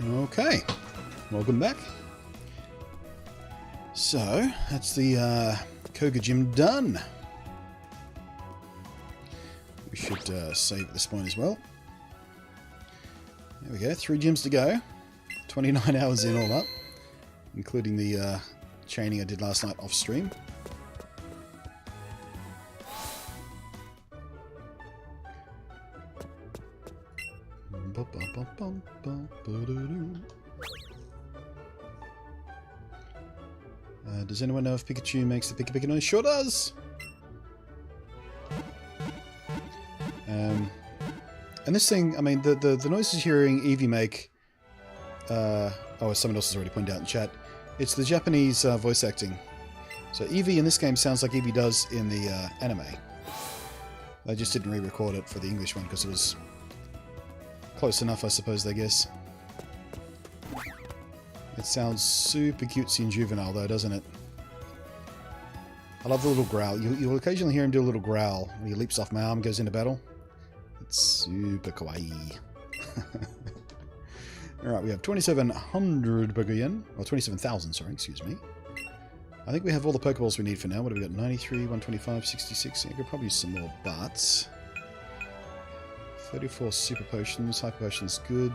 Okay, welcome back. So, that's the Koga gym done. We should save at this point as well. There we go, 3 gyms to go. 29 hours in all up, including the chaining I did last night off stream. Does anyone know if Pikachu makes the Pika Pika noise? Sure does! And this thing, I mean, the noises you're hearing Eevee make... oh, someone else has already pointed out in chat. It's the Japanese voice acting. So Eevee in this game sounds like Eevee does in the anime. They just didn't re-record it for the English one because it was close enough, I suppose, I guess. It sounds super cutesy and juvenile, though, doesn't it? I love the little growl. You'll occasionally hear him do a little growl when he leaps off my arm and goes into battle. It's super kawaii. Alright, we have 2,700 Bogoyen. Or 27,000, sorry, excuse me. I think we have all the Pokeballs we need for now. What have we got? 93, 125, 66. I could probably use some more, but... 34 Super Potions. Hyper Potions, good.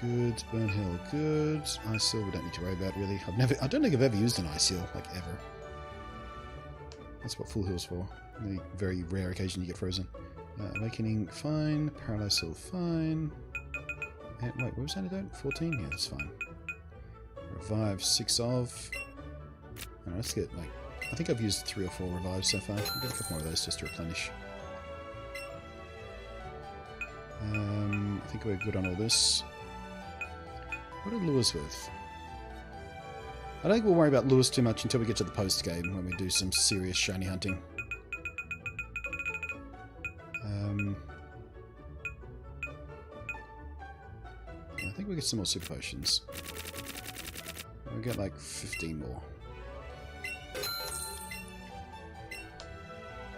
Good. Burn Hill, good. Ice Seal, we don't need to worry about, really. I don't think I've ever used an Ice Seal, like, ever. That's what Full Heal's for. The very rare occasion you get frozen. Awakening, fine. Paralyze Seal, fine. And, wait, what was Antidote? 14? Yeah, that's fine. Revive, 6 of. Alright, let's get, like, I think I've used 3 or 4 revives so far. I'll get a couple more of those just to replenish. I think we're good on all this. What did Lures with? I don't think we'll worry about Lures too much until we get to the post-game, when we do some serious shiny hunting. Yeah, I think we'll get some more Super Potions. We'll get like 15 more.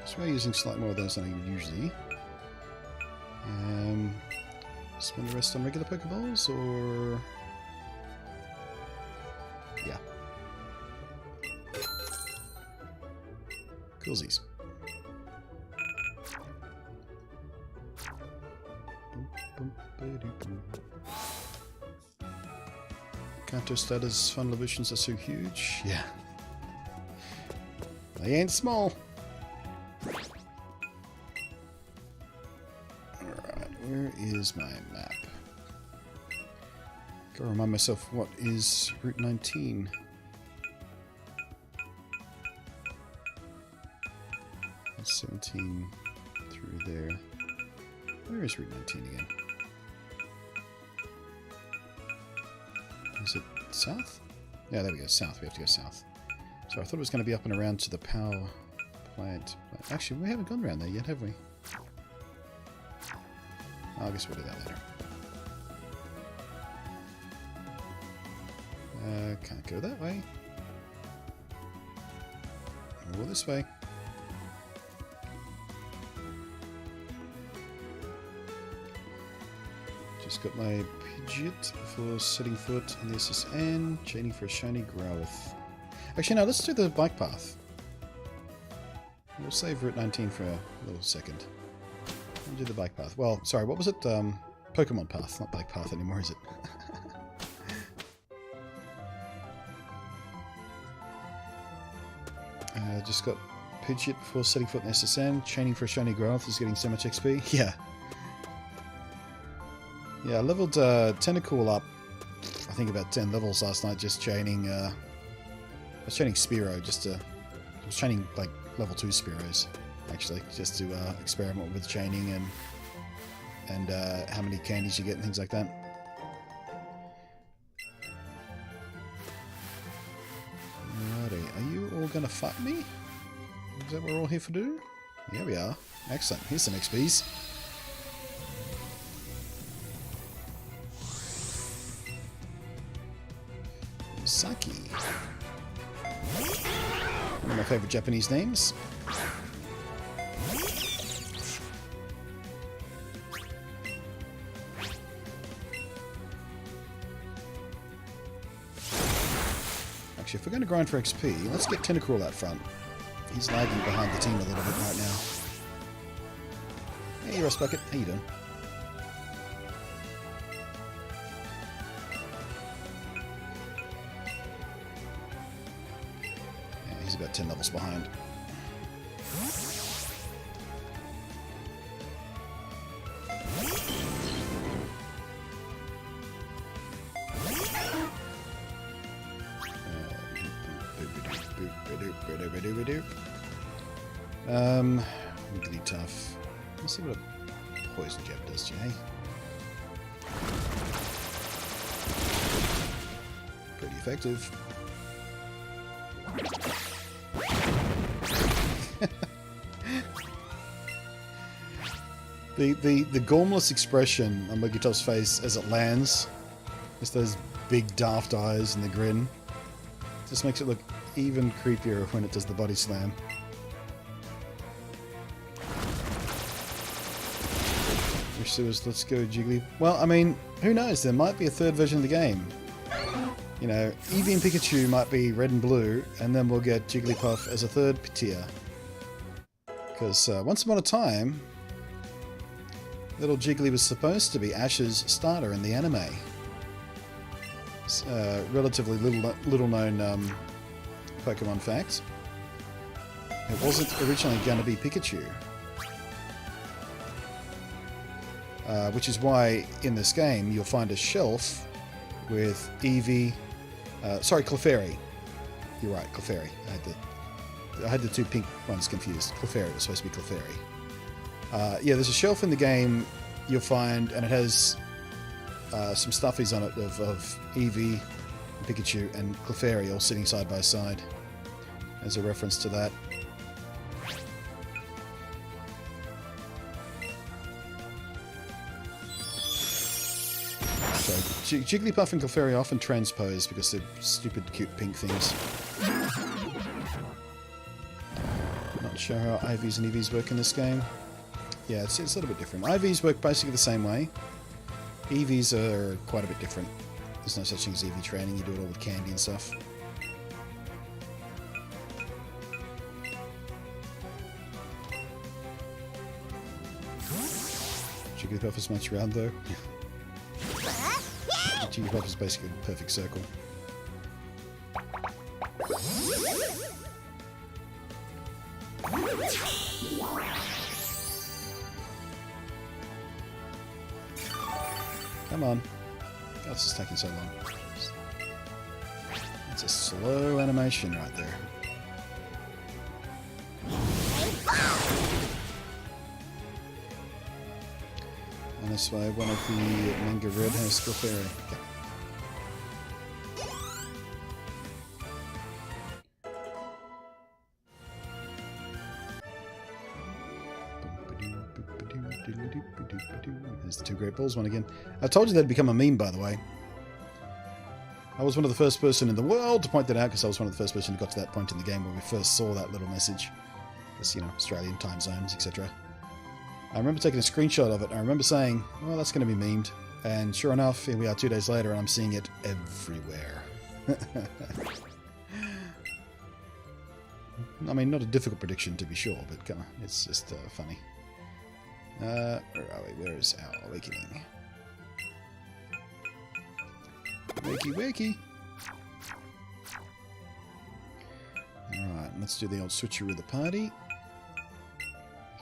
So we're using slightly more of those than I usually. Spend the rest on regular Pokeballs, or... Yeah. Coolsies. Kanto status fun evolutions are so huge. Yeah. They ain't small. Where is my map? Gotta remind myself what is Route 19. That's 17 through there. Where is Route 19 again? Is it south? Yeah, there we go, south. We have to go south. So I thought it was going to be up and around to the power plant. Actually, we haven't gone around there yet, have we? I guess we'll do that later. Can't go that way. Or this way. Just got my Pidgeot before setting foot in the SSN. Chaining for a shiny Growlithe. Actually, no, let's do the bike path. We'll save Route 19 for a little second. We'll do the bike path. Well, sorry, what was it? Pokemon path, not bike path anymore, is it? Just got Pidgeot before setting foot in SSN. Chaining for a shiny Growlithe is getting so much XP. Yeah. Yeah, I leveled Tentacool up, I think about 10 levels last night, just chaining, I was chaining Spearow, I was chaining, like, level 2 Spearows, actually, just to experiment with chaining and how many candies you get and things like that. Alrighty, are you all gonna fight me? Is that what we're all here for do? Yeah, we are. Excellent. Here's some XPs. Saki. One of my favourite Japanese names. Actually, if we're going to grind for XP, let's get Tentacruel out front. He's lagging behind the team a little bit right now. Hey, Rust Bucket. How you doing? Yeah, he's about 10 levels behind. Really tough. Let's see what a poison jab does, Jay. Pretty effective. the gormless expression on Mugitov's face as it lands, just those big daft eyes and the grin, just makes it look even creepier when it does the body slam. Let's go Jiggly. Well, I mean, who knows? There might be a third version of the game. You know, Eevee and Pikachu might be red and blue, and then we'll get Jigglypuff as a third tier. Because once upon a time, little Jiggly was supposed to be Ash's starter in the anime. Relatively little known Pokemon fact. It wasn't originally going to be Pikachu. Which is why in this game you'll find a shelf with Eevee, sorry, Clefairy. You're right, Clefairy. I had the two pink ones confused. Clefairy, it was supposed to be Clefairy. Yeah, there's a shelf in the game you'll find, and it has some stuffies on it of Eevee, Pikachu, and Clefairy all sitting side by side as a reference to that. So, Jigglypuff and Clefairy often transpose because they're stupid, cute pink things. Not sure how IVs and EVs work in this game. Yeah, it's a little bit different. IVs work basically the same way. EVs are quite a bit different. There's no such thing as EV training. You do it all with candy and stuff. Jigglypuff is much round though. Jigglypuff is basically a perfect circle. Come on. God, this is taking so long. It's a slow animation right there. And that's why one of the manga red has Clefairy. Okay. There's the two great balls one again. I told you that'd become a meme, by the way. I was one of the first person in the world to point that out because I was one of the first person who got to that point in the game where we first saw that little message. Because, you know, Australian time zones, etc. I remember taking a screenshot of it, and I remember saying, well, that's going to be memed. And sure enough, here we are 2 days later, and I'm seeing it everywhere. I mean, not a difficult prediction to be sure, but come on, it's just funny. Where are we? Where is our awakening? Wakey, wakey! Alright, let's do the old switcheroo of the party.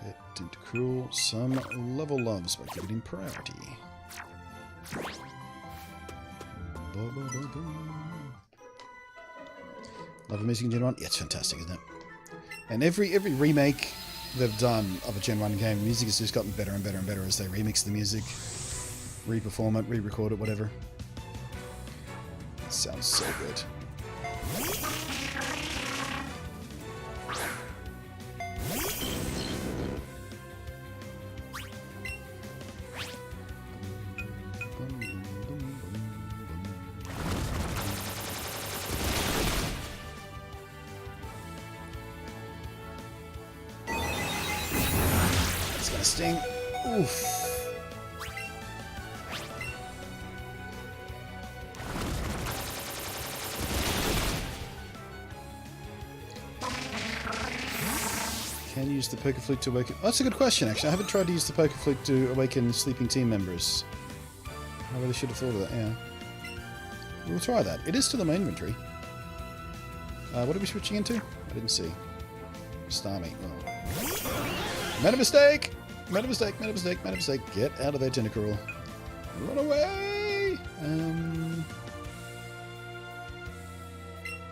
Get Tentacruel some level loves by giving him priority. Love the music in Gen 1? Yeah, it's fantastic, isn't it? And every remake they've done of a Gen 1 game, the music has just gotten better and better and better as they remix the music, re-perform it, re-record it, whatever. It sounds so good. Sting. Oof. Can you use the Poké Flute to awaken... Oh, that's a good question, actually. I haven't tried to use the Poké Flute to awaken sleeping team members. I really should have thought of that, yeah. We'll try that. It is still in my inventory. What are we switching into? I didn't see. Starmie. Oh. Made a mistake! Made a mistake, made a mistake, made a mistake. Get out of there, Tentacruel. Run away!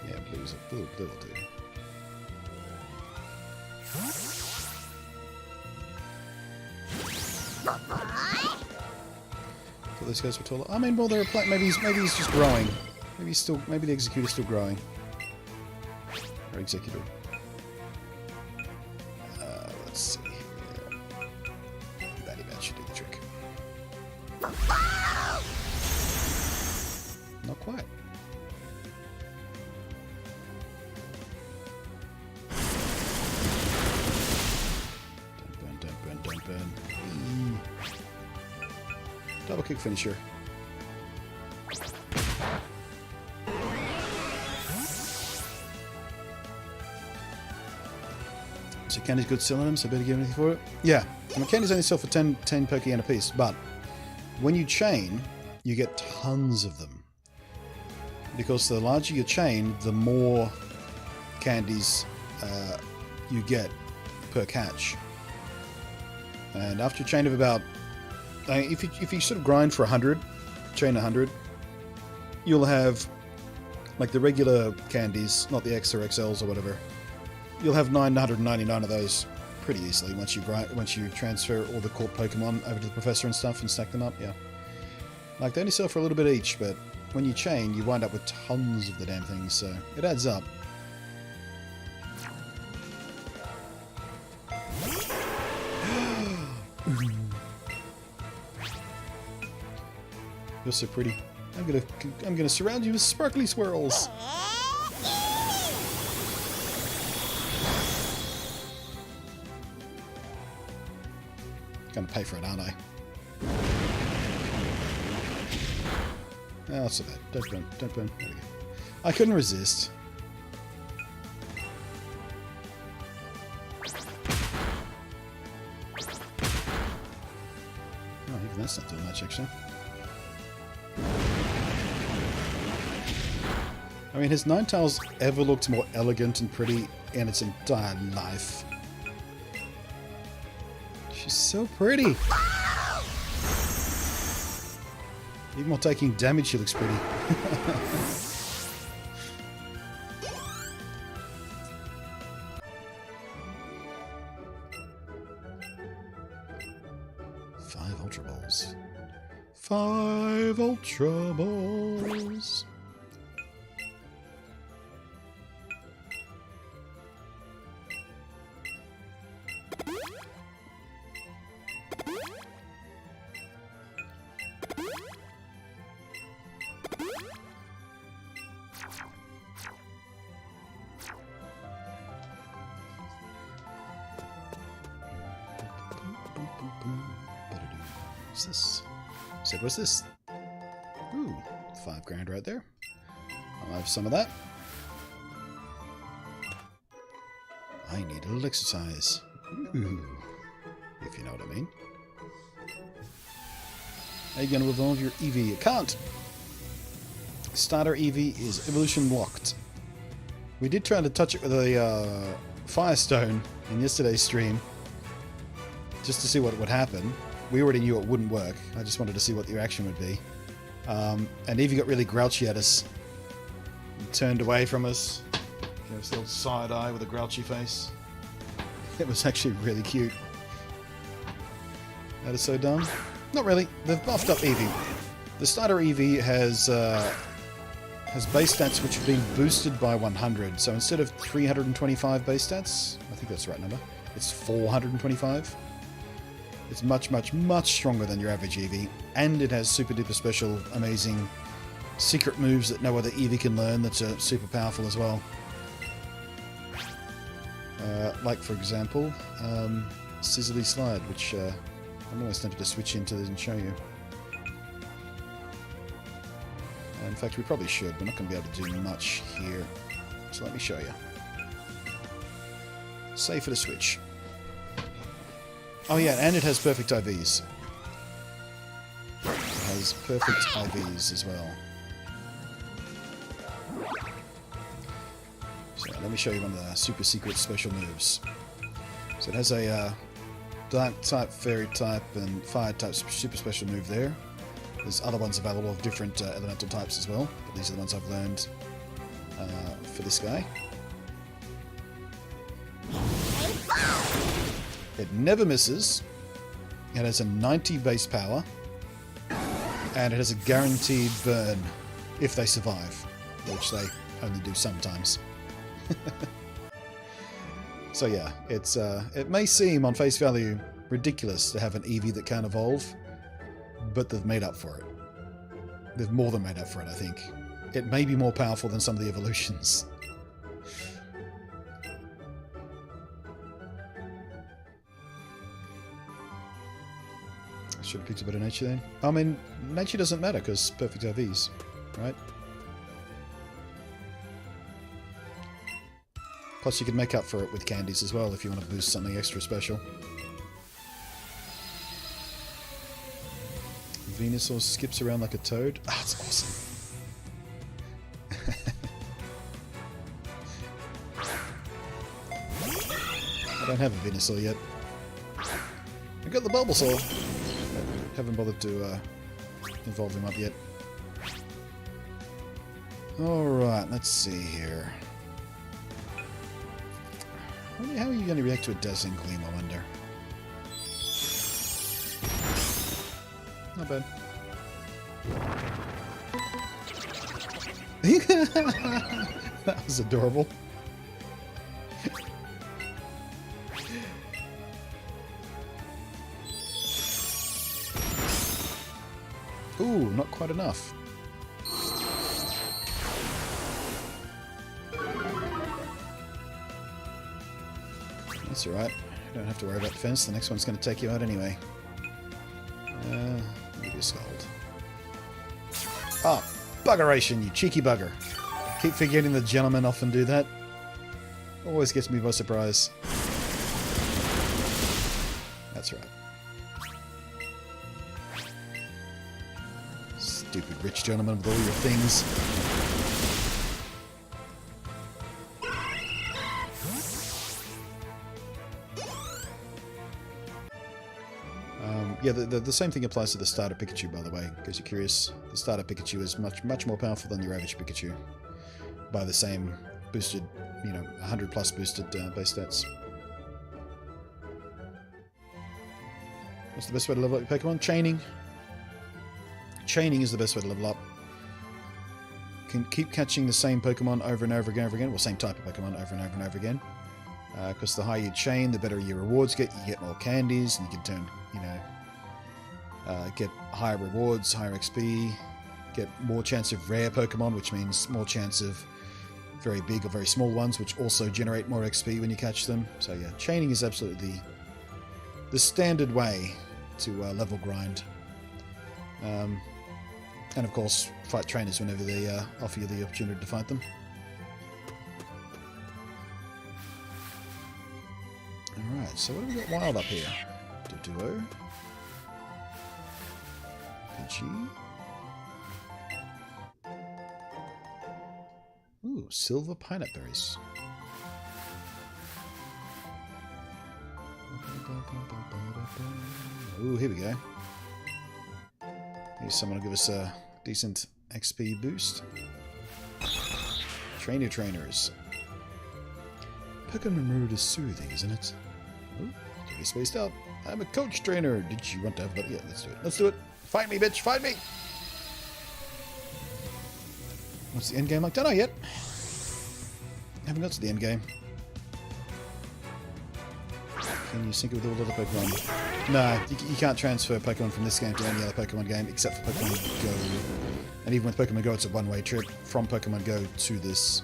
Yeah, blue will do. Thought those guys were taller. I mean, well, they're maybe he's just growing. Maybe the Executor's still growing. Or Executor. Let's see here. Batty Bat should do the trick. Not quite. Don't burn. Double kick finisher. So candy's good selling them, so I better give anything for it. Yeah, and candies only sell for 10 Poké Yen a piece, but when you chain, you get tons of them. Because the larger your chain, the more candies you get per catch. And after a chain of about... if you sort of grind for 100, chain 100, you'll have, like the regular candies, not the X or XLs or whatever, you'll have 999 of those pretty easily once you transfer all the caught Pokemon over to the Professor and stuff and stack them up, yeah. Like, they only sell for a little bit each, but when you chain, you wind up with tons of the damn things, so it adds up. You're so pretty. I'm gonna surround you with sparkly swirls. Gonna pay for it, aren't I? Oh, that's so bad. Don't burn. Don't burn. There we go. I couldn't resist. Oh, even that's not doing much, actually. I mean, has Ninetales ever looked more elegant and pretty in its entire life? She's so pretty. Even while taking damage, she looks pretty. Five Ultra Balls. 5 Ultra Balls. What's this? Said, what's this? Ooh, $5 right there. I'll have some of that. I need a little exercise. Ooh, if you know what I mean. Are you going to evolve your Eevee? You can't. Starter Eevee is evolution locked. We did try to touch it with a Firestone in yesterday's stream, just to see what would happen. We already knew it wouldn't work. I just wanted to see what the reaction would be. And Eevee got really grouchy at us. And turned away from us. Gave us a little side eye with a grouchy face. It was actually really cute. That is so dumb. Not really. They've buffed up Eevee. The starter Eevee has base stats which have been boosted by 100. So instead of 325 base stats, I think that's the right number, it's 425. It's much, much, much stronger than your average Eevee, and it has super duper special, amazing secret moves that no other Eevee can learn that are super powerful as well. Like, for example, Sizzly Slide, which I'm always tempted to switch into this and show you. In fact, we probably should. We're not going to be able to do much here. So let me show you. Save for the switch. Oh yeah, and it has perfect IVs. It has perfect IVs as well. So let me show you one of the super secret special moves. So it has a dark type, fairy type, and fire type super special move there. There's other ones available of different elemental types as well, but these are the ones I've learned for this guy. It never misses. It has a 90 base power, and it has a guaranteed burn if they survive, which they only do sometimes. So yeah, it's it may seem on face value ridiculous to have an Eevee that can't evolve, but they've made up for it. They've more than made up for it, I think. It may be more powerful than some of the evolutions. I should have picked a bit of nature then. I mean, nature doesn't matter because perfect IVs, right? Plus you can make up for it with candies as well if you want to boost something extra special. Venusaur skips around like a toad. Ah, it's awesome. I don't have a Venusaur yet. I got the Bulbasaur. I haven't bothered to evolve him up yet. Alright, let's see here. How are you going to react to a Dazzling Gleam, I wonder? Not bad. That was adorable. Ooh, not quite enough. That's alright. You don't have to worry about defense. The next one's going to take you out anyway. Give you a scold. Ah, buggeration, you cheeky bugger. Keep forgetting the gentlemen often do that. Always gets me by surprise. That's right. Stupid rich gentleman with all your things. Yeah, the same thing applies to the starter Pikachu, by the way, because you're curious. The starter Pikachu is much more powerful than your average Pikachu by the same boosted, 100 plus boosted base stats. What's the best way to level up your Pokemon? Chaining. Chaining is the best way to level up. You can keep catching the same Pokemon over and over again, well, same type of Pokemon over and over again. Because the higher you chain, the better your rewards get. You get more candies, and you can turn, get higher rewards, higher XP, get more chance of rare Pokemon, which means more chance of very big or very small ones, which also generate more XP when you catch them. So yeah, chaining is absolutely the standard way to level grind. And of course, fight trainers whenever they offer you the opportunity to fight them. Alright, so what have we got wild up here? Duo. Pidgey. Ooh, silver pineapple berries. Ooh, here we go. Here's someone to give us a decent XP boost. Train your trainers. Pokemon Road is soothing, isn't it? Oh, totally spaced out. I'm a coach trainer. Did you want to have a... Yeah, let's do it. Let's do it. Fight me, bitch. Fight me. What's the end game like? Don't know yet. Haven't got to the end game. Can you sync it with all other Pokemon? No, you can't transfer Pokemon from this game to any other Pokemon game except for Pokemon Go. And even with Pokemon Go, it's a one-way trip from Pokemon Go to this.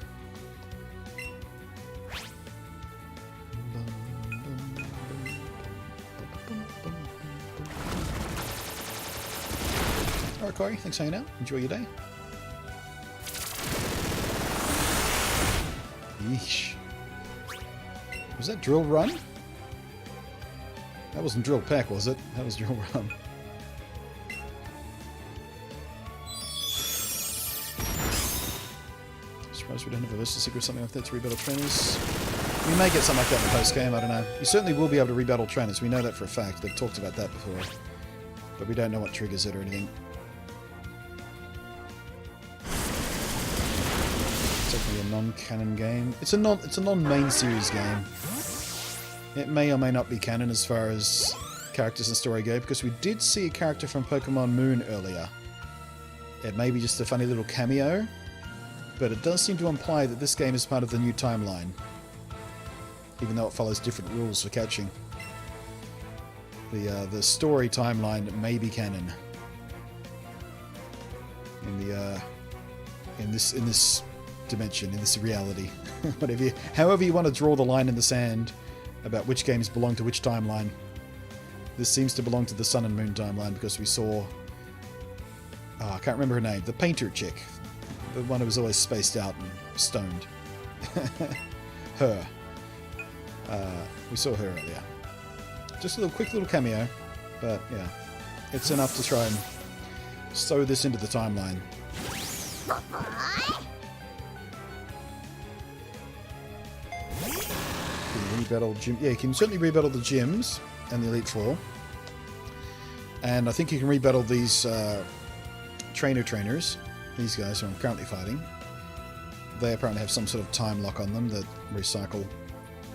Alright, Corey, thanks for hanging out. Enjoy your day. Yeesh. Was that drill run? That wasn't Drill Peck, was it? That was Drill Run. Surprised we don't have a versus secret or something like that to rebattle trainers. We may get something like that in the post-game, I don't know. You certainly will be able to rebattle trainers, we know that for a fact. They've talked about that before. But we don't know what triggers it or anything. It's definitely a non-canon game. It's a non-main series game. It may or may not be canon as far as characters and story go, because we did see a character from Pokemon Moon earlier. It may be just a funny little cameo, but it does seem to imply that this game is part of the new timeline, even though it follows different rules for catching. The story timeline may be canon in this dimension, in this reality. However you want to draw the line in the sand about which games belong to which timeline. This seems to belong to the Sun and Moon timeline because we saw... Oh, I can't remember her name. The painter chick. The one who was always spaced out and stoned. Her. We saw her earlier. Just a quick little cameo. But, yeah. It's enough to try and sew this into the timeline. Rebattle gym. Yeah, you can certainly rebattle the gyms and the Elite Four. And I think you can rebattle these trainers. These guys who I'm currently fighting. They apparently have some sort of time lock on them that recycle.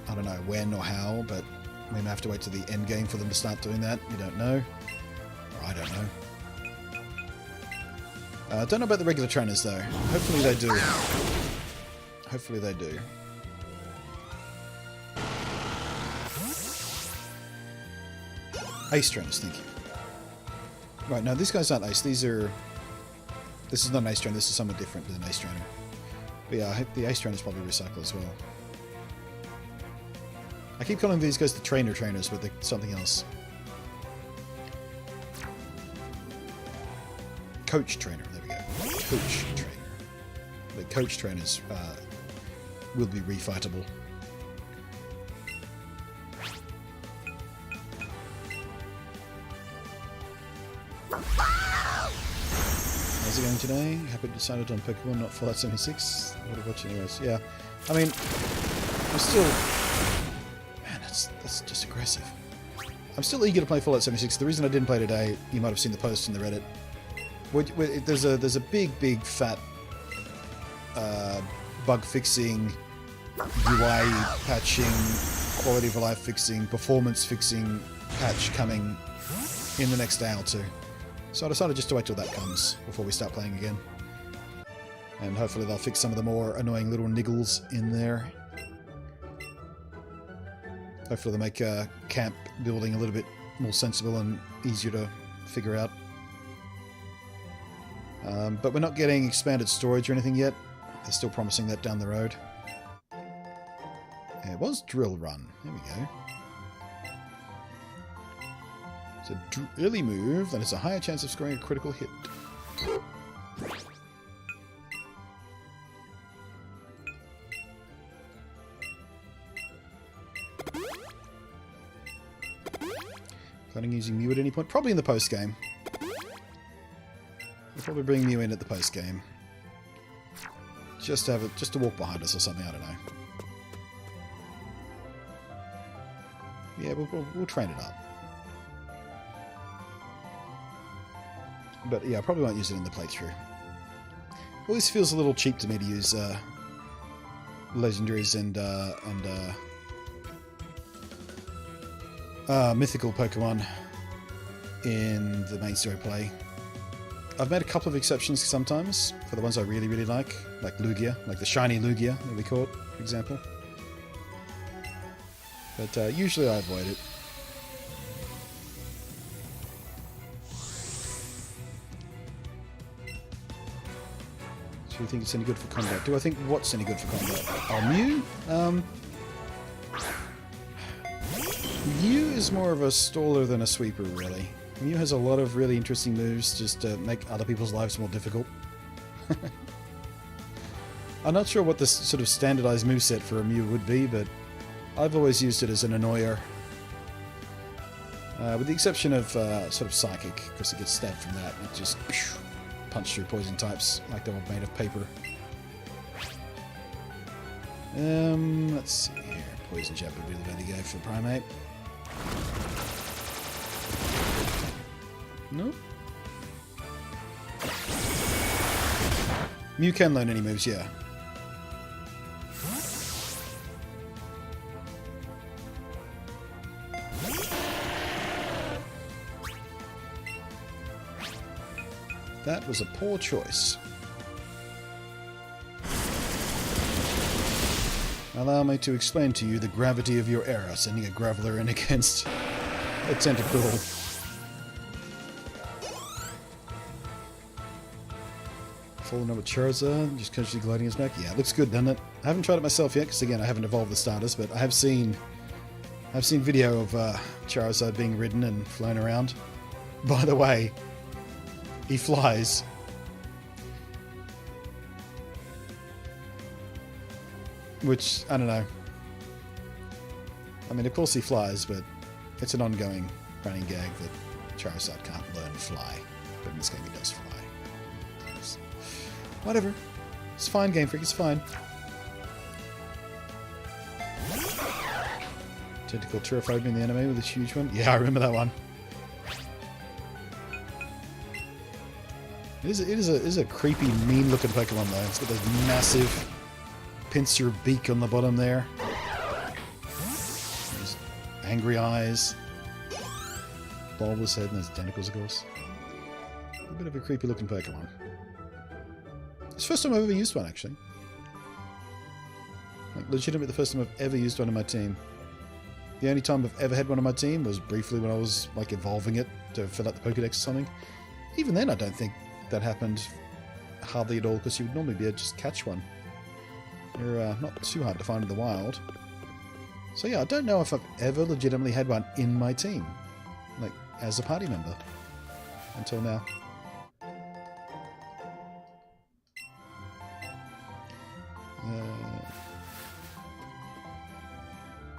I don't know when or how, but we may have to wait to the end game for them to start doing that. You don't know. Or I don't know. Don't know about the regular trainers though. Hopefully they do. Hopefully they do. Ace trainers, thank you. Right, no, these guys aren't ace. These are... This is not an ace trainer, this is something different than an ace trainer. But yeah, I hope the ace trainers probably recycle as well. I keep calling these guys the trainers, but they're something else. Coach trainer, there we go. Coach trainer. The coach trainers will be refightable. How's it going today? Happy to decided on Pokemon, not Fallout 76. What are you watching anyways? Yeah. I mean, I'm still... Man, that's just aggressive. I'm still eager to play Fallout 76. The reason I didn't play today, you might have seen the post in the Reddit. There's a big fat bug fixing, UI patching, quality of life fixing, performance fixing patch coming in the next day or two. So I decided just to wait till that comes before we start playing again. And hopefully they'll fix some of the more annoying little niggles in there. Hopefully they'll make camp building a little bit more sensible and easier to figure out. But we're not getting expanded storage or anything yet. They're still promising that down the road. It was Drill Run. There we go. It's an early move that has a higher chance of scoring a critical hit. Planning using Mew at any point? Probably in the post game. We'll probably bring Mew in at the post game. Just to have it, just to walk behind us or something. I don't know. Yeah, we'll train it up. But yeah, I probably won't use it in the playthrough. Always feels a little cheap to me to use legendaries and mythical Pokemon in the main story play. I've made a couple of exceptions sometimes for the ones I really like Lugia, like the shiny Lugia that we caught, for example. But usually I avoid it. Do you think it's any good for combat? Do I think what's any good for combat? Oh, Mew? Mew is more of a staller than a sweeper, really. Mew has a lot of really interesting moves just to make other people's lives more difficult. I'm not sure what the sort of standardized moveset for a Mew would be, but I've always used it as an annoyer. With the exception of sort of Psychic, because it gets stabbed from that. It just punch through poison types like they were made of paper. Let's see here. Poison Jab would really only go for Primate. Nope. Mew can learn any moves, yeah. That was a poor choice. Allow me to explain to you the gravity of your error, sending a Graveler in against a Tentacool. Falling over Charizard, just casually gliding his back. Yeah, it looks good, doesn't it? I haven't tried it myself yet, because again, I haven't evolved the starters, but I've seen video of Charizard being ridden and flown around. By the way, he flies. Which, I don't know. I mean, of course he flies, but it's an ongoing running gag that Charizard can't learn to fly. But in this game he does fly. So, whatever. It's fine, Game Freak, it's fine. Tentacle terrified me in the anime with this huge one. Yeah, I remember that one. It is a creepy, mean-looking Pokemon, though. It's got those massive pincer beak on the bottom there. Those angry eyes. Bulbous head and those tentacles, of course. A bit of a creepy-looking Pokemon. It's the first time I've ever used one, actually. Like, legitimately the first time I've ever used one in my team. The only time I've ever had one on my team was briefly when I was, like, evolving it to fill out the Pokédex or something. Even then, I don't think that happened hardly at all, because you would normally be able to just catch one. They're not too hard to find in the wild. So yeah, I don't know if I've ever legitimately had one in my team. Like, as a party member. Until now.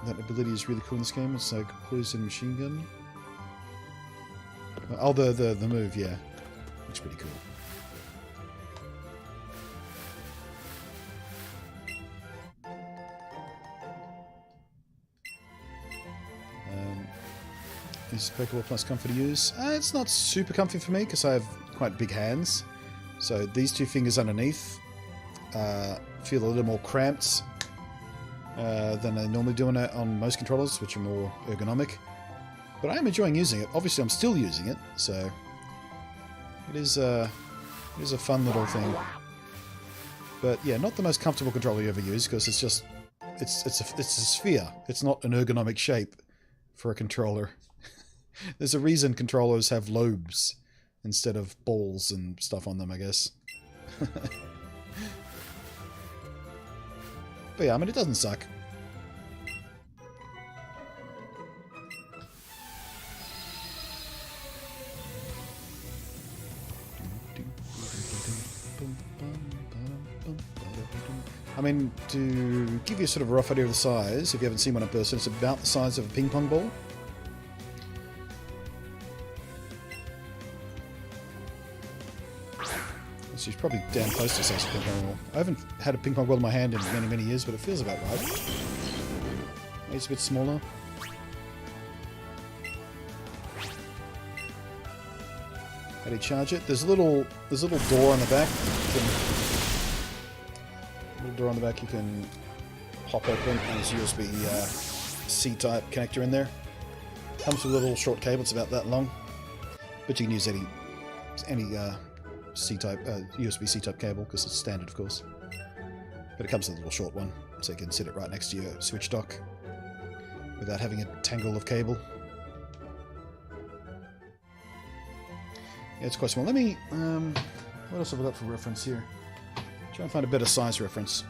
That ability is really cool in this game. It's like Poison Machine Gun. Oh, the move, yeah. Looks pretty cool. Is Pokeball Plus comfy to use? It's not super comfy for me because I have quite big hands. So these two fingers underneath feel a little more cramped than they normally do on most controllers, which are more ergonomic. But I am enjoying using it. Obviously, I'm still using it, so it is a fun little thing. But yeah, not the most comfortable controller you ever use, because it's just it's a sphere. It's not an ergonomic shape for a controller. There's a reason controllers have lobes instead of balls and stuff on them, I guess. But yeah, I mean, it doesn't suck. I mean, to give you sort of a rough idea of the size, if you haven't seen one in person, it's about the size of a ping pong ball. So it's probably damn close to the size of a ping pong ball. I haven't had a ping pong ball in my hand in many, many years, but it feels about right. Maybe it's a bit smaller. How do you charge it? There's a little door on the back. Little door on the back you can pop open, and there's a USB C-type connector in there. Comes with a little short cable. It's about that long, but you can use any C-type USB C-type cable because it's standard, of course. But it comes with a little short one, so you can sit it right next to your Switch dock without having a tangle of cable. Yeah, it's quite small. Let me. What else have I got for reference here? Try and find a better size reference.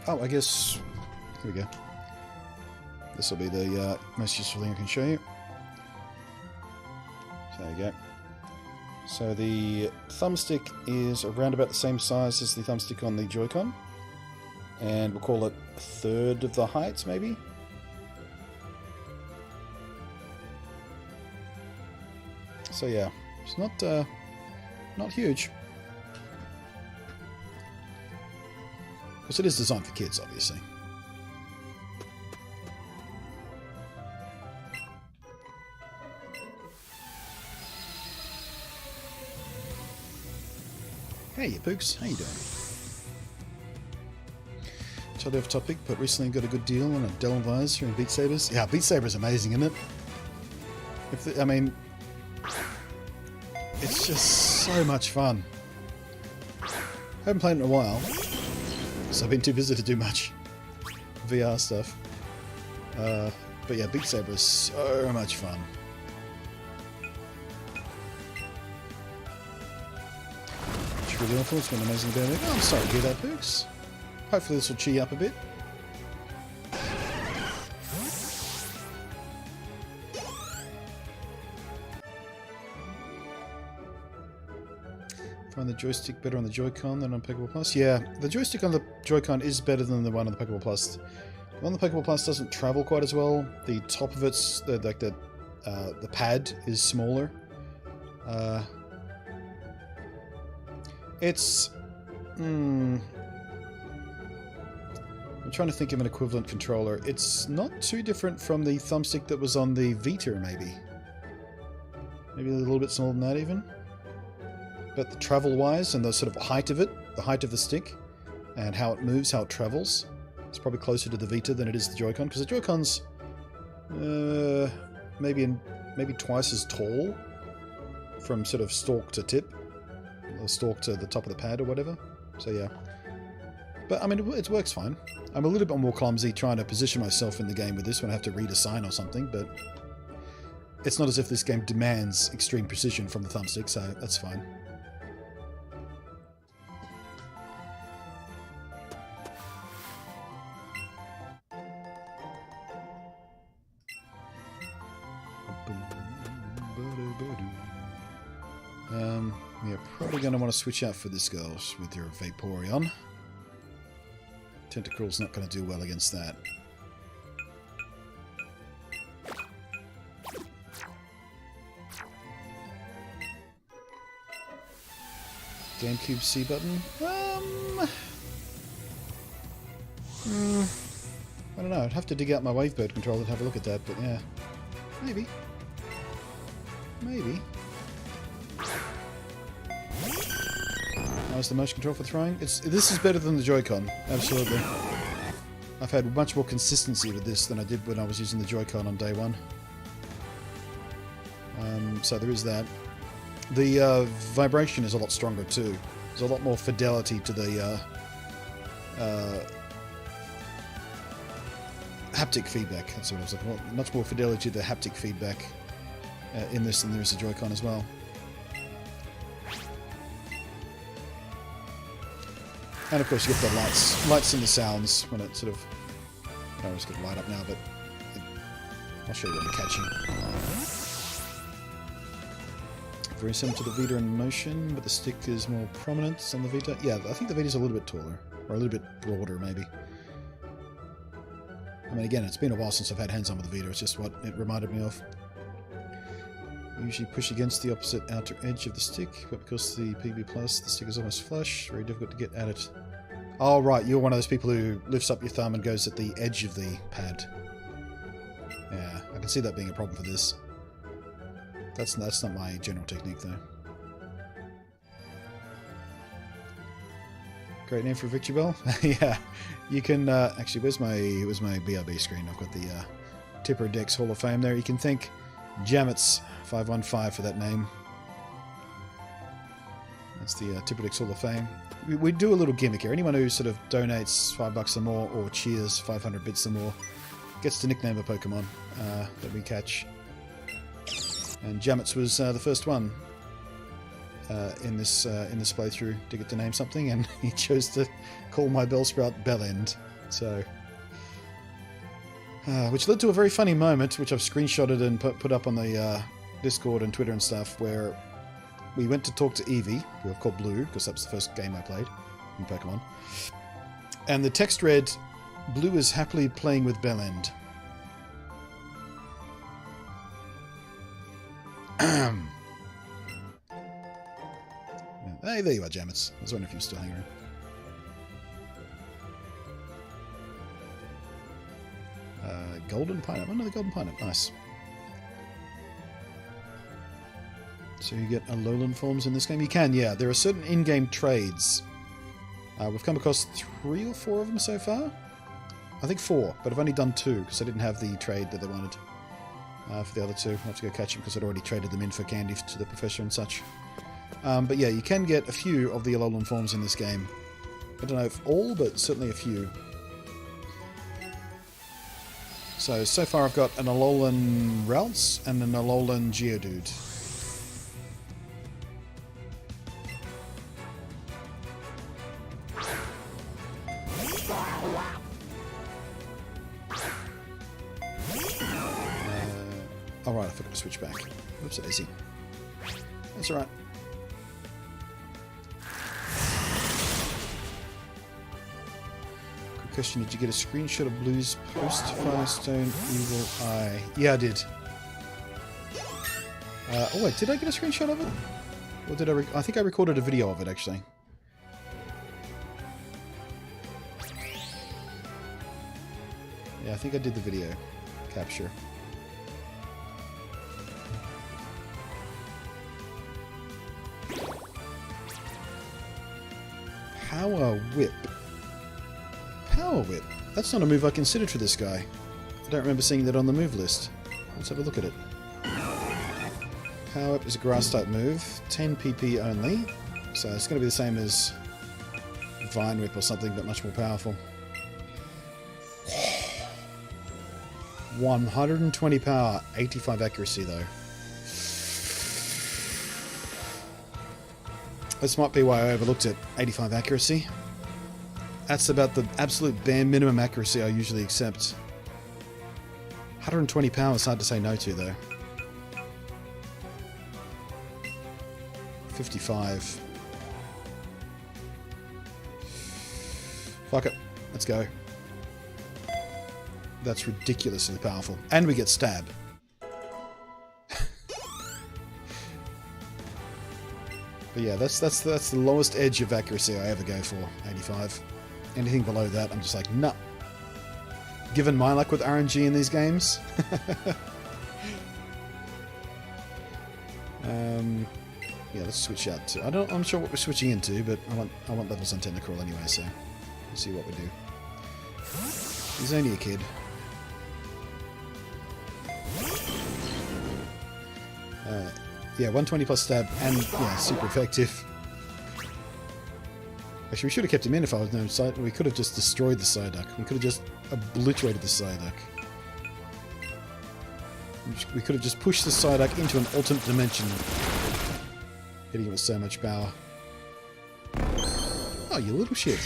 Oh, I guess. Here we go. This will be the most useful thing I can show you. So there you go. So the thumbstick is around about the same size as the thumbstick on the Joy-Con. And we'll call it a third of the height, maybe? So yeah, it's not huge. Because it is designed for kids, obviously. Hey, Pooks, how you doing? Totally off topic, but recently got a good deal on a Dell visor and Beat Sabers. Yeah, Beat Saber is amazing, isn't it? I mean, it's just so much fun. I haven't played it in a while, so I've been too busy to do much VR stuff. But yeah, Beat Saber is so much fun. Really awful. It's been amazing to be there. Oh, I'm sorry to hear that, Pooks. Hopefully this will cheer you up a bit. Find the joystick better on the Joy-Con than on Pokeball Plus? Yeah, the joystick on the Joy-Con is better than the one on the Pokeball Plus. The one on the Pokeball Plus doesn't travel quite as well. The top of it's, the pad is smaller. It's... I'm trying to think of an equivalent controller. It's not too different from the thumbstick that was on the Vita, maybe. Maybe a little bit smaller than that, even. But the travel-wise and the sort of height of it, the height of the stick, and how it moves, how it travels, it's probably closer to the Vita than it is the Joy-Con, because the Joy-Con's maybe twice as tall from sort of stalk to tip. Or stalk to the top of the pad or whatever. So yeah. But I mean, it works fine. I'm a little bit more clumsy trying to position myself in the game with this when I have to read a sign or something, but it's not as if this game demands extreme precision from the thumbstick, so that's fine. You're probably going to want to switch out for this, girls, with your Vaporeon. Tentacruel's not going to do well against that. GameCube C button? I don't know. I'd have to dig out my Wavebird controller to have a look at that, but yeah. Maybe. Maybe. How's the motion control for throwing? This is better than the Joy-Con, absolutely. I've had much more consistency with this than I did when I was using the Joy-Con on day one. So there is that. The vibration is a lot stronger too. There's a lot more fidelity to the haptic feedback. That's what I was looking for. Much more fidelity to the haptic feedback in this than there is the Joy-Con as well. And of course you get the lights and the sounds when it sort of... I don't always get the light up now, but I'll show you when you're catching. Very similar to the Vita in motion, but the stick is more prominent on the Vita. Yeah, I think the Vita's a little bit taller, or a little bit broader maybe. I mean, again, it's been a while since I've had hands-on with the Vita, it's just what it reminded me of. Usually push against the opposite outer edge of the stick, but because the PB Plus, the stick is almost flush, very difficult to get at it. Oh right, you're one of those people who lifts up your thumb and goes at the edge of the pad. Yeah, I can see that being a problem for this. That's not my general technique though. Great name for a Victory Bell. Yeah, you can actually. Where's my BRB screen? I've got the Tipper Dex Hall of Fame there. You can thank Jamets 515 for that name. That's the Tipper Dex Hall of Fame. We do a little gimmick here. Anyone who sort of donates $5 or more or cheers 500 bits or more gets to nickname a Pokemon that we catch. And Jamets was the first one in this playthrough to get to name something, and he chose to call my Bellsprout Bellend. So, which led to a very funny moment, which I've screenshotted and put up on the Discord and Twitter and stuff, where we went to talk to Eevee, who I've called Blue because that was the first game I played in Pokemon. And the text read, Blue is happily playing with Bellend. Hey, there you are, Jammets. I was wondering if you were still hanging around. Golden pineapple. Another golden pineapple. Nice. So you get Alolan forms in this game? You can, yeah. There are certain in-game trades. We've come across 3 or 4 of them so far. I think 4, but I've only done 2 because I didn't have the trade that they wanted for the other 2. I'll have to go catch them because I'd already traded them in for candy to the professor and such. But yeah, you can get a few of the Alolan forms in this game. I don't know if all, but certainly a few. So far I've got an Alolan Ralts and an Alolan Geodude. Alright, I forgot to switch back. Oops, daisy. That's alright. Quick question, did you get a screenshot of Blue's post-Firestone Evil Eye? Yeah, I did. Oh wait, did I get a screenshot of it? Or did I think I recorded a video of it, actually. Yeah, I think I did the video capture. Power Whip. Power Whip. That's not a move I considered for this guy. I don't remember seeing that on the move list. Let's have a look at it. Power Whip is a grass-type move. 10 PP only. So it's going to be the same as Vine Whip or something, but much more powerful. 120 power, 85 accuracy though. This might be why I overlooked it. 85 accuracy. That's about the absolute bare minimum accuracy I usually accept. 120 power is hard to say no to though. 55. Fuck it. Let's go. That's ridiculously powerful. And we get stab. But yeah, that's the lowest edge of accuracy I ever go for, 85. Anything below that, I'm just like, nah. Given my luck with RNG in these games. Yeah, let's switch out to... I'm not sure what we're switching into, but I want levels on Tentacruel anyway, so we'll see what we do. He's only a kid. Yeah, 120 plus stab, and yeah, super effective. Actually, we should have kept him in if I was known Psyduck. We could have just destroyed the Psyduck. We could have just obliterated the Psyduck. We could have just pushed the Psyduck into an alternate dimension, hitting it with so much power. Oh, you little shit.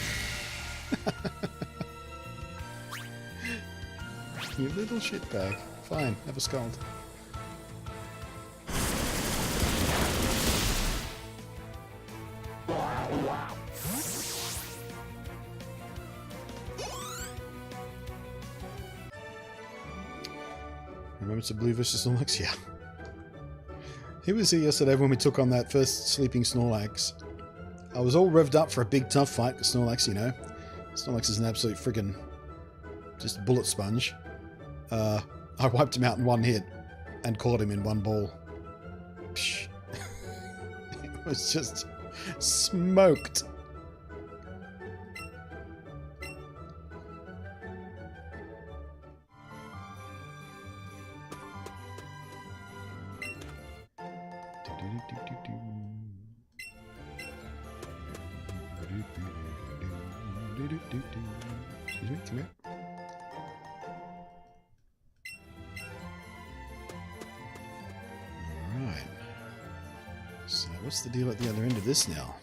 You little shitbag. Fine, have a scald. Remember it's a Blue versus Snorlax? Yeah. He was here yesterday when we took on that first sleeping Snorlax. I was all revved up for a big tough fight with Snorlax, you know. Snorlax is an absolute friggin' just bullet sponge. I wiped him out in one hit and caught him in one ball. Psh. It was just smoked. Excuse me, come here. Alright. So what's the deal at the other end of this now?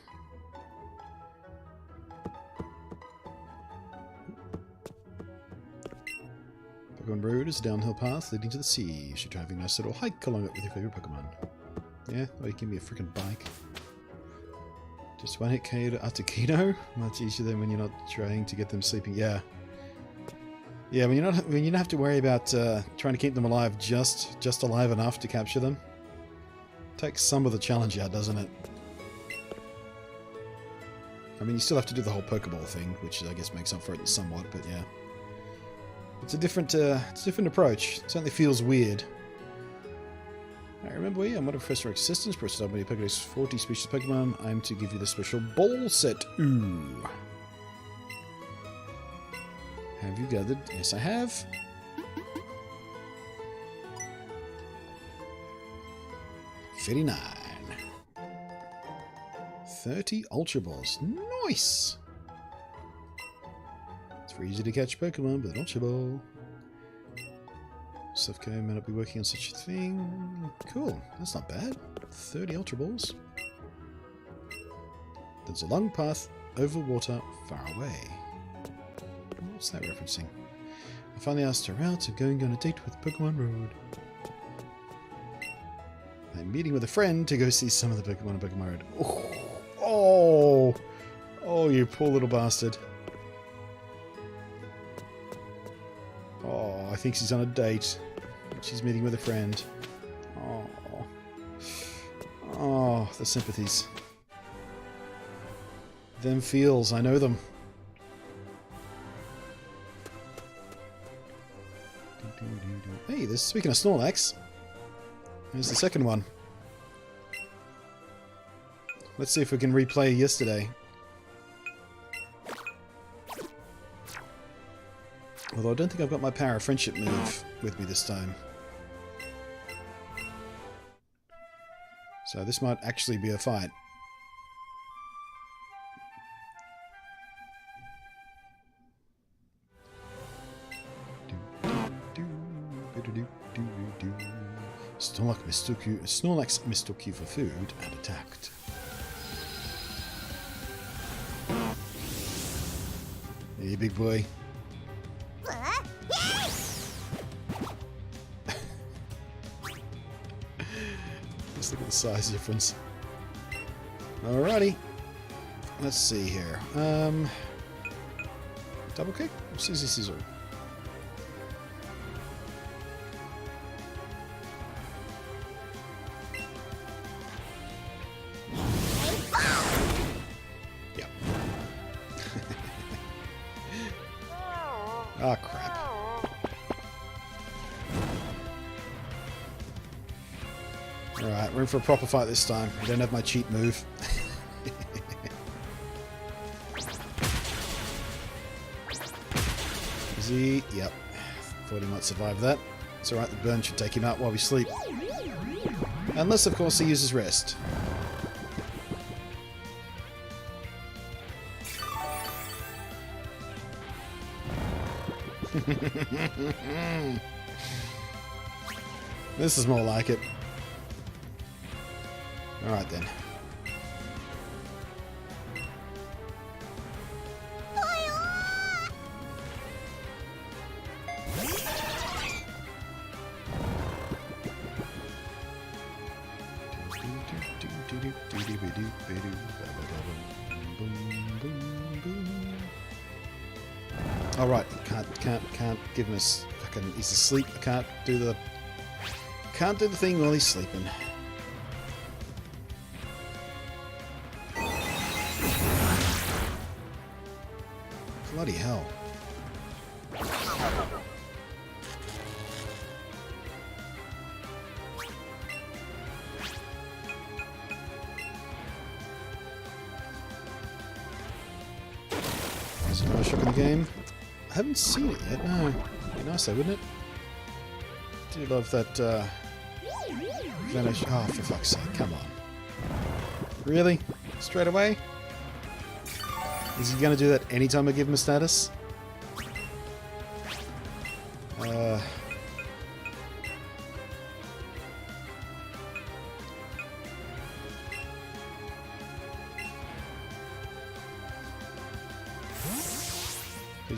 Pokemon Road is a downhill path leading to the sea. You should try having a nice little hike along it with your favorite Pokemon. Yeah? Or you give me a freaking bike. Just one hit KO after Kino? Much easier than when you're not trying to get them sleeping. Yeah. Yeah, when you don't have to worry about trying to keep them alive, just alive enough to capture them. Takes some of the challenge out, doesn't it? I mean, you still have to do the whole Pokeball thing, which I guess makes up for it somewhat, but yeah. It's a different approach. It certainly feels weird. I remember where I am. What a Professor Existence. Press start when you Pokedex 40 species of Pokemon. I'm to give you the special ball set. Ooh. Have you gathered? Yes, I have. $59. 30 Ultra Balls. Nice! It's very easy to catch Pokemon with an Ultra Ball. Sufco may not be working on such a thing. Cool, that's not bad. 30 Ultra Balls. There's a long path over water far away. What's that referencing? I finally asked her out, so going on a date with Pokemon Road. I'm meeting with a friend to go see some of the Pokemon on Pokemon Road. Oh, oh, you poor little bastard. Oh, I think she's on a date. She's meeting with a friend. Oh, oh, the sympathies. Them feels, I know them. Hey, this speaking of Snorlax, here's the second one. Let's see if we can replay yesterday. Although I don't think I've got my Power of Friendship move with me this time. So this might actually be a fight. Snorlax mistook you for food and attacked. Hey, big boy. Just look at the size difference. Alrighty. Let's see here. Double kick? Scissor, scissor. Ah, oh, crap. Alright, we're in for a proper fight this time. I don't have my cheat move. Is he? Yep. Thought he might survive that. It's alright, the burn should take him out while we sleep. Unless, of course, he uses rest. This is more like it. Alright then. Alright, can't give him a fucking, he's asleep. I can't do the thing while he's sleeping. Bloody hell. There's another shop in the game. I haven't seen it yet, no. Be nice though, wouldn't it? Do love that, vanish. Oh, for fuck's sake, come on. Really? Straight away? Is he gonna do that anytime I give him a status?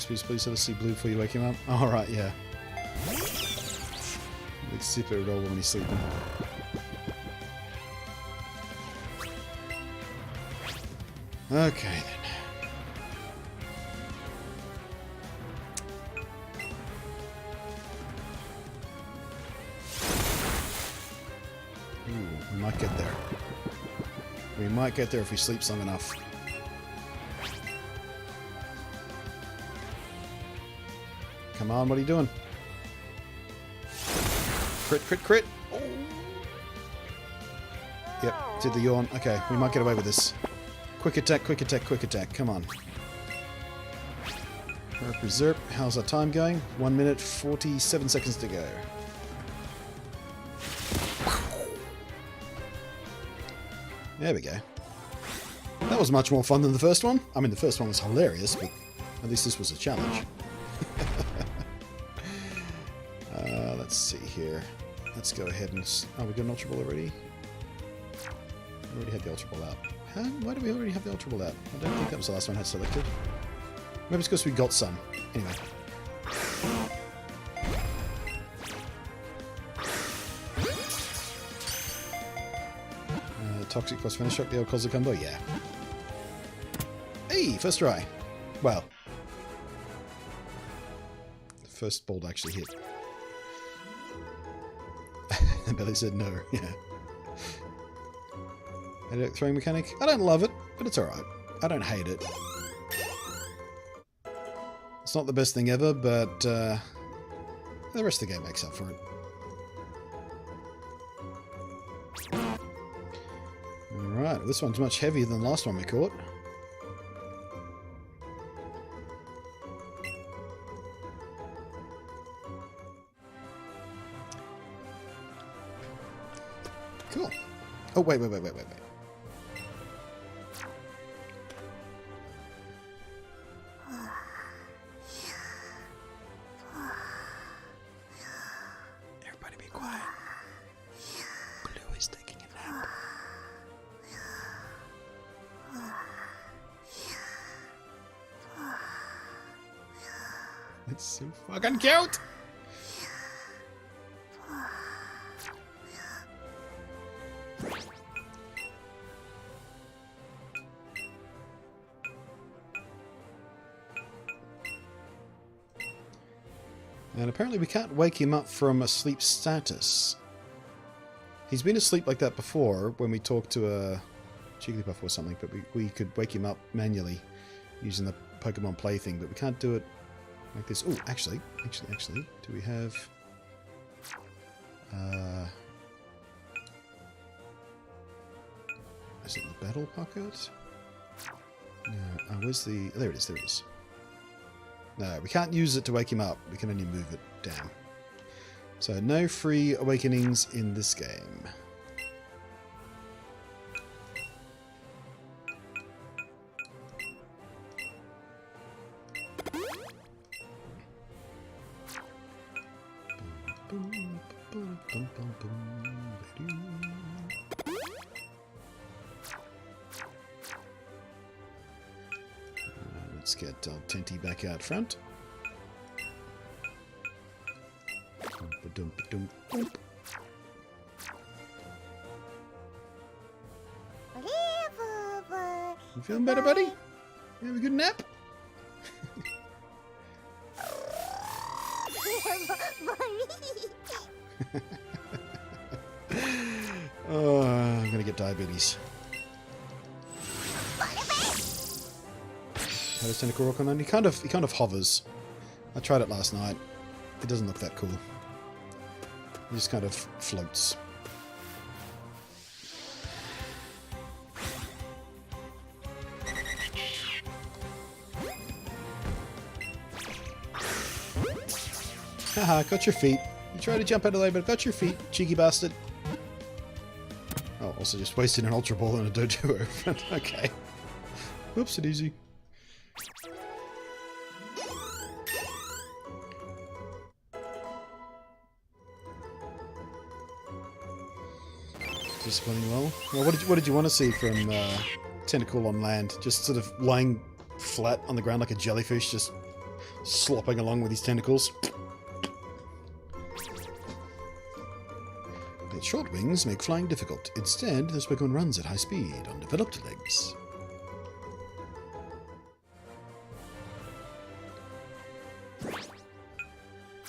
Please let us see blue before you wake him up. Alright, yeah. Big super roll when he's sleeping. Okay, then. Ooh, we might get there. We might get there if we sleep long enough. Come on, what are you doing? Crit, crit, crit! Oh. Yep, did the yawn. Okay, we might get away with this. Quick attack, quick attack, quick attack. Come on. Reserve. How's our time going? 1 minute, 47 seconds to go. There we go. That was much more fun than the first one. I mean, the first one was hilarious, but at least this was a challenge. Let's see here. Let's go ahead and... Oh, we got an Ultra Ball already? We already had the Ultra Ball out. Huh? Why do we already have the Ultra Ball out? I don't think that was the last one I had selected. Maybe it's because we got some. Anyway. Toxic plus finish shock, the old Cosmic combo? Yeah. Hey, first try. Well. The first ball to actually hit. Billy said no, yeah. Edit throwing mechanic? I don't love it, but it's alright. I don't hate it. It's not the best thing ever, but the rest of the game makes up for it. Alright, this one's much heavier than the last one we caught. Cool. Oh, wait. Everybody be quiet. Blue is taking a nap. It's so fucking cute! And apparently we can't wake him up from a sleep status. He's been asleep like that before when we talked to a Jigglypuff or something, but we could wake him up manually using the Pokemon Play thing, but we can't do it like this. Oh, actually, do we have... is it the Battle Pocket? No, oh, where's the... Oh, there it is. No, we can't use it to wake him up. We can only move it down. So, no free awakenings in this game. Let's get Tenty back out front. You feeling better, buddy? You have a good nap? Oh, I'm gonna get diabetes. How does Tentacle Rock on that? He kind of hovers. I tried it last night. It doesn't look that cool. He just kind of floats. Haha, got your feet. You tried to jump out of the way, but got your feet, cheeky bastard. Oh, also just wasted an Ultra Ball and a Dojo. Okay. Whoopsie-daisy. Disappointing well. Well, what did you want to see from Tentacle on land? Just sort of lying flat on the ground like a jellyfish, just slopping along with his tentacles. Its short wings make flying difficult. Instead, this Pokemon runs at high speed on developed legs.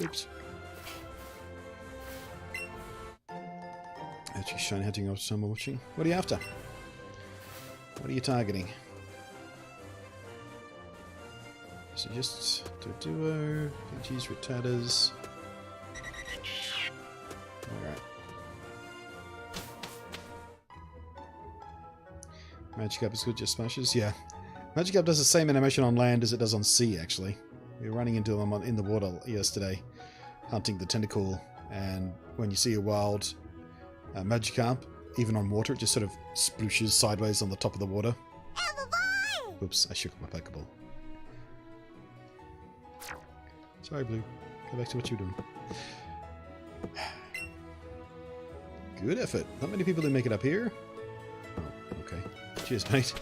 Oops. Actually, shiny hunting off someone watching. What are you after? What are you targeting? So just do a duo, PGs, Rattatas. Alright. Magikarp is good, just smashes? Yeah. Magikarp does the same animation on land as it does on sea, actually. We were running into them in the water yesterday, hunting the tentacle, and when you see a wild Magikarp, even on water, it just sort of splooshes sideways on the top of the water. Oops, I shook my Pokeball. Sorry, Blue. Go back to what you're doing. Good effort. Not many people did make it up here. Oh, okay. Cheers, mate.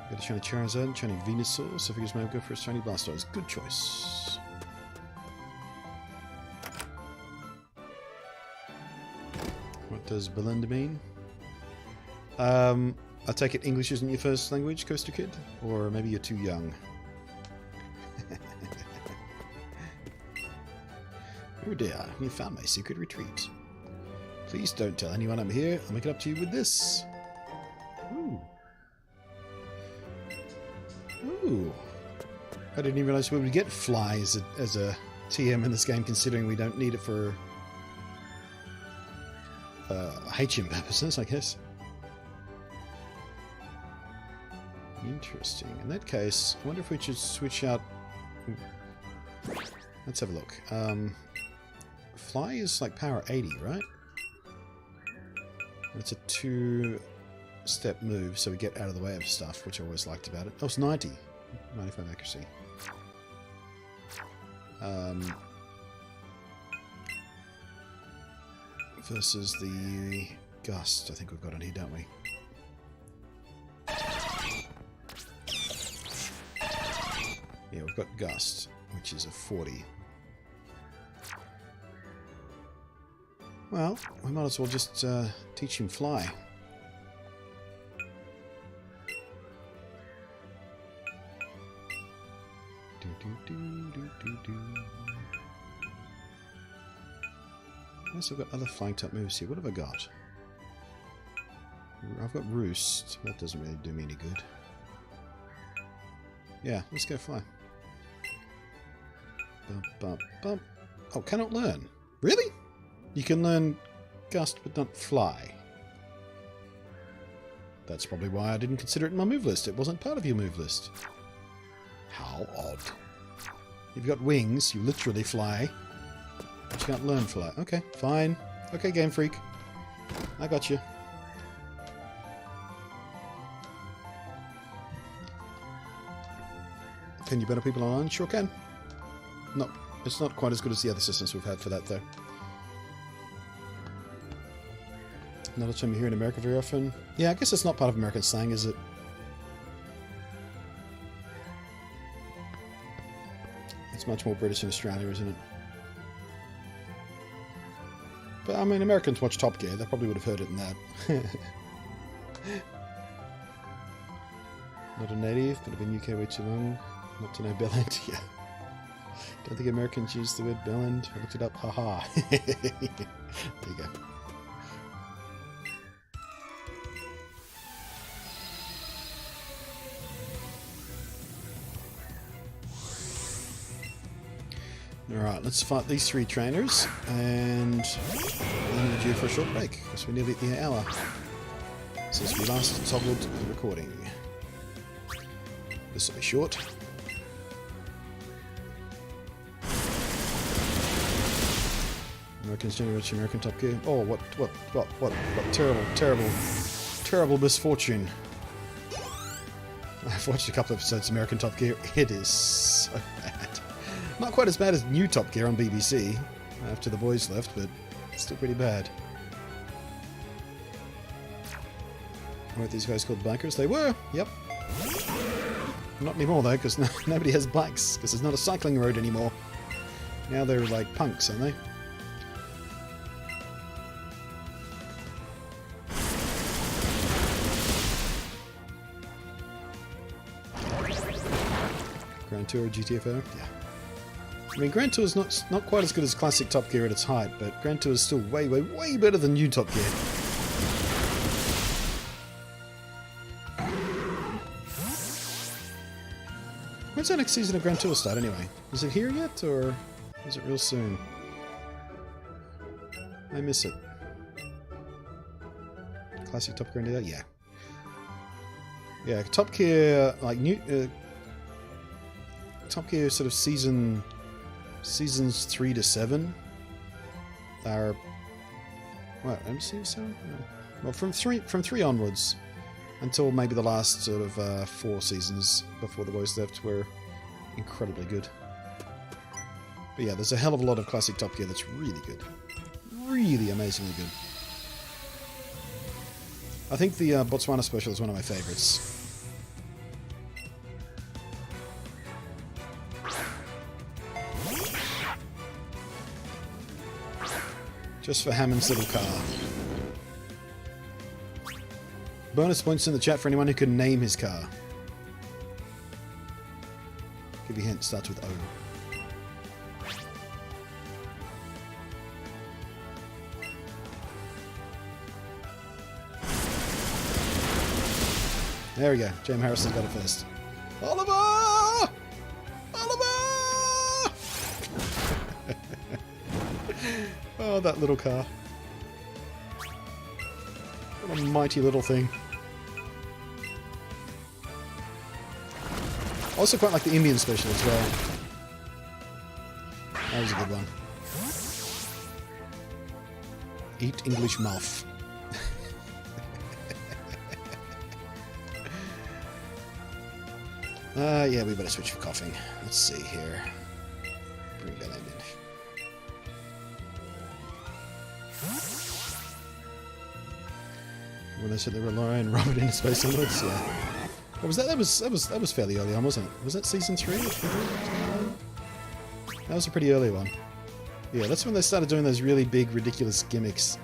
Got a shiny Charizard, shiny Venusaur, so figures might go for a shiny Blastoise. Good choice. What does Belinda mean? I take it English isn't your first language, Coaster Kid? Or maybe you're too young. Oh dear, you found my secret retreat. Please don't tell anyone I'm here. I'll make it up to you with this. Ooh. Ooh. I didn't even realize we would get Fly as a TM in this game, considering we don't need it for HM purposes, I guess. Interesting. In that case, I wonder if we should switch out... Let's have a look. Fly is like power 80, right? It's a 2-step move, so we get out of the way of stuff, which I always liked about it. Oh, it's 90. 95 accuracy. Versus the Gust, I think we've got on here, don't we? Yeah, we've got Gust, which is a 40. Well, we might as well just teach him Fly. Yes, I've got other flying type moves here. What have I got? I've got Roost. That doesn't really do me any good. Yeah, let's go Fly. Bump, bump, bump. Oh, cannot learn. Really? You can learn Gust but not Fly. That's probably why I didn't consider it in my move list. It wasn't part of your move list. How odd. You've got wings, you literally fly. But you can't learn Fly. Okay, fine. Okay, Game Freak. I got you. Can you better people online? Sure can. No, it's not quite as good as the other systems we've had for that, though. Not a term you hear in America very often. Yeah, I guess it's not part of American slang, is it? It's much more British in Australia, isn't it? But, I mean, Americans watch Top Gear. They probably would have heard it in that. Not a native, but I've been UK way too long. Not to know Bellend. Yeah. Don't think Americans use the word Bellend. I looked it up. Haha. There you go. Alright, let's fight these 3 trainers, and then we're due for a short break, because we're nearly at the hour since we last toggled the recording. This will be short. Americans generally watch American Top Gear. Oh, what terrible misfortune. I've watched a couple of episodes of American Top Gear. It is so bad. Not quite as bad as new Top Gear on BBC after the boys left, but still pretty bad. Weren't these guys called bikers? They were, yep. Not anymore though, because nobody has bikes, because there's not a cycling road anymore. Now they're like punks, aren't they? Grand Tour GTFO? Yeah. I mean, Grand Tour is not quite as good as classic Top Gear at its height, but Grand Tour is still way, way, way better than new Top Gear. When's our next season of Grand Tour start anyway? Is it here yet, or is it real soon? I miss it. Classic Top Gear India? Yeah. Yeah, Top Gear, like new... Top Gear sort of seasons 3 to 7 are... What, MC 7? No. Well, from 3 onwards, until maybe the last sort of 4 seasons before the boys left were incredibly good. But yeah, there's a hell of a lot of classic Top Gear that's really good. Really amazingly good. I think the Botswana special is one of my favourites. Just for Hammond's little car. Bonus points in the chat for anyone who can name his car. Give you a hint, starts with O. There we go. James Harrison's got it first. Oliver! Oliver! Oh, that little car. What a mighty little thing. I also quite like the Indian special as well. That was a good one. Eat English muff. Yeah, we better switch for coughing. Let's see here. Bring that in. When they said they were Lauren Robert in Space Alerts, yeah. What was that? That was fairly early on, wasn't it? Was that season 3? That was a pretty early one. Yeah, that's when they started doing those really big, ridiculous gimmicks.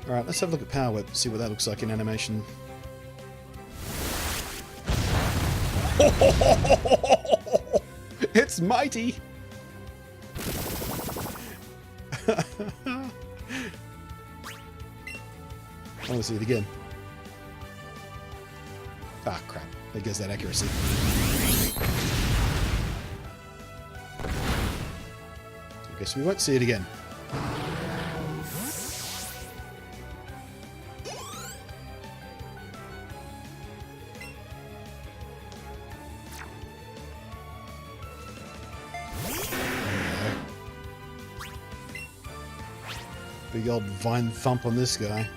Alright, let's have a look at Power Whip, see what that looks like in animation. It's mighty! I want to see it again. Ah, crap. There goes that accuracy. I guess we won't see it again. Big old vine thump on this guy.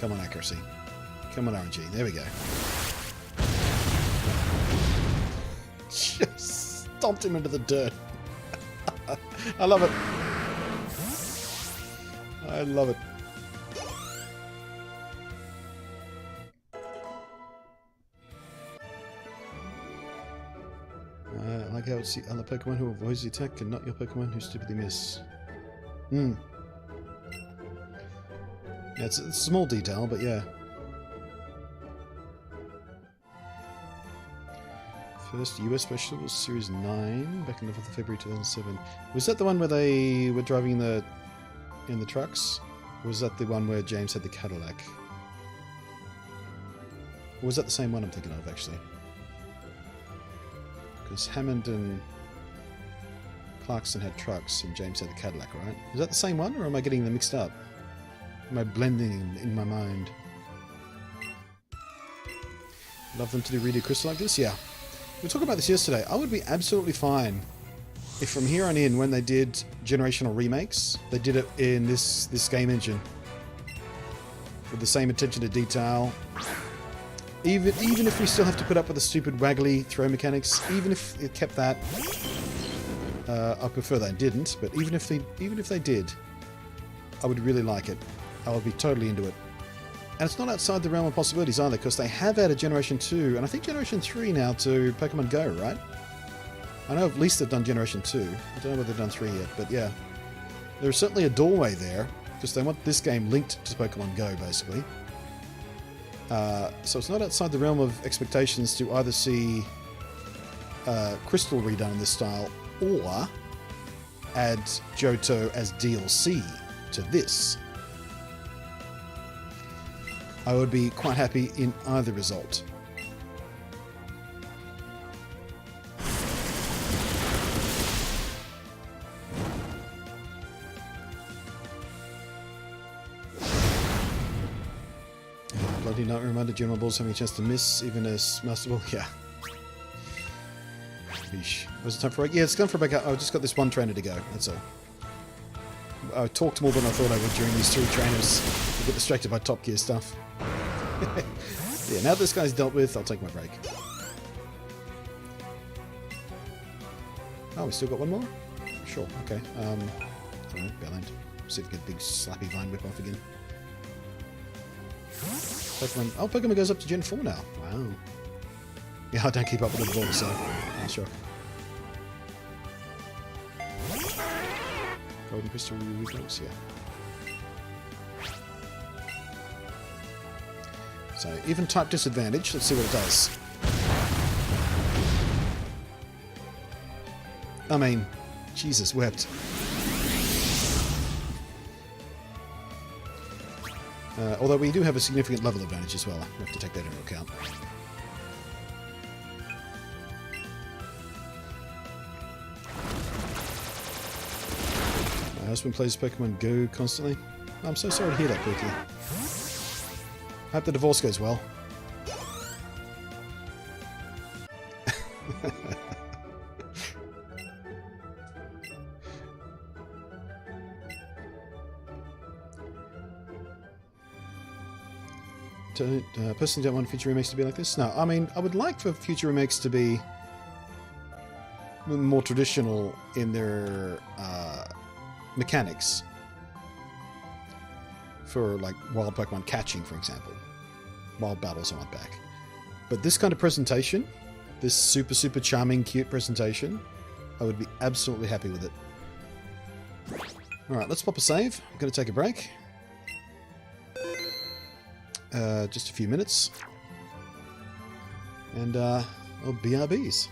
Come on, accuracy. Come on, RNG. There we go. Just stomped him into the dirt. I love it. I love it. I like how it's the other Pokemon who avoids the attack and not your Pokemon who stupidly miss. Hmm. Yeah, it's a small detail, but yeah. First US special was Series 9, back on the 5th of February 2007. Was that the one where they were driving in the trucks? Or was that the one where James had the Cadillac? Or was that the same one I'm thinking of, actually? Because Hammond and Clarkson had trucks and James had the Cadillac, right? Is that the same one, or am I getting them mixed up? Am I blending in my mind? Love them to do redo Crystal like this? Yeah. We were talking about this yesterday. I would be absolutely fine if from here on in, when they did generational remakes, they did it in this game engine. With the same attention to detail. Even if we still have to put up with the stupid waggly throw mechanics, even if it kept that, I prefer they didn't, but even if they did, I would really like it. I would be totally into it. And it's not outside the realm of possibilities either, because they have added Generation 2, and I think Generation 3 now to Pokemon Go, right? I know at least they've done Generation 2. I don't know whether they've done 3 yet, but yeah. There's certainly a doorway there, because they want this game linked to Pokemon Go, basically. So it's not outside the realm of expectations to either see Crystal redone in this style, or add Johto as DLC to this. I would be quite happy in either result. Bloody not reminded General Balls having a chance to miss, even as Master Ball. Yeah. Yeesh. Was it time for a break? Yeah, it's gone for a break. I've just got this one trainer to go, that's all. I talked more than I thought I would during these 3 trainers. I get distracted by Top Gear stuff. Yeah, now this guy's dealt with, I'll take my break. Oh, we still got one more? Sure, okay. Alright, Bellend. See if we get a big slappy vine whip off again. Pokemon. Oh, Pokemon goes up to Gen 4 now. Wow. Yeah, I don't keep up with it at all, so I'm sure. Golden Crystal Reflex, yeah. So, even type disadvantage. Let's see what it does. I mean, Jesus wept. Although we do have a significant level advantage as well. We have to take that into account. My husband plays Pokemon Go constantly. I'm so sorry to hear that, Quickie. I hope the divorce goes well. Personally don't want future remakes to be like this. No, I mean, I would like for future remakes to be more traditional in their mechanics. For, like, wild Pokemon catching, for example. Wild battles I want back. But this kind of presentation, this super, super charming, cute presentation, I would be absolutely happy with it. Alright, let's pop a save. I'm going to take a break. Just a few minutes. And, BRBs.